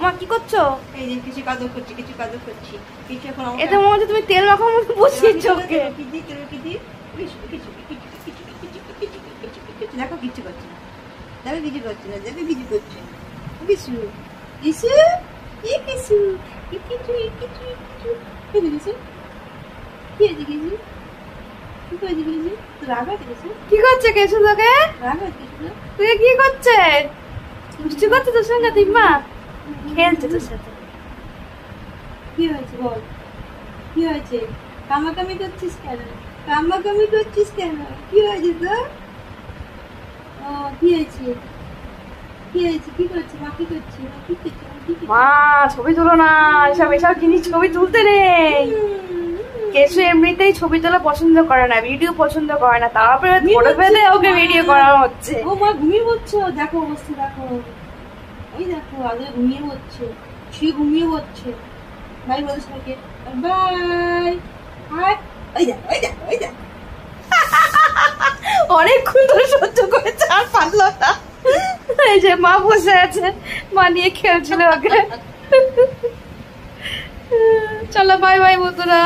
মা কি করছো? এই যে কিছু কাদর করছি, কিছু কাদর করছি, কিছু এখন এটা মনে হচ্ছে তুমি তেল মাখার মতো বসিয়েছো ওকে। দেখো কিছু করছে না, দেখো কিছু করছে না, দেখো কিছু করছে না। কিছু কিছু এ কিছু কিছু কিছু কিছু কিছু কি আছে কিছু কি করেছে কিছু তো রাগ আছে কিছু কি করছে কেশু তোকে? রাগ আছে কিছু তুই কি করছে? দুষ্টু করছে তোর সঙ্গে দিম্মা? খেলছে তোর সাথে। কি হয়েছে বল, কি হয়েছে? কামাকামি করছিস কেন? কামাকামি করছিস কেন? কি হয়েছে তোর? ও কি হয়েছে, কি হয়েছে, কি করছে মা, কি করছে মা, কি করছে মা, কি করছে? মা ছবি তুলো না, এসব এসব জিনিস ছবি তুলতে নেই। কেশু এমনিতেই ছবি তোলা পছন্দ করে না, ভিডিও পছন্দ করে না, তারপরে ছোট বেঁধে ওকে ভিডিও করা হচ্ছে। ও মা ঘুমিয়ে পড়ছে, দেখো অবস্থা দেখো, ওই দেখো আগে ঘুমিয়ে পড়ছে, সে ঘুমিয়ে পড়ছে। বাই বলে সবাইকে, বাই। হাই, ওই দেখ ওই দেখ ওই দেখ। অনেকক্ষণ ধরে সহ্য করেছে, আর পারলো না। এই যে মা বসে আছে, মা নিয়ে খেলছিল ওকে। চলো বাই বাই বন্ধুরা।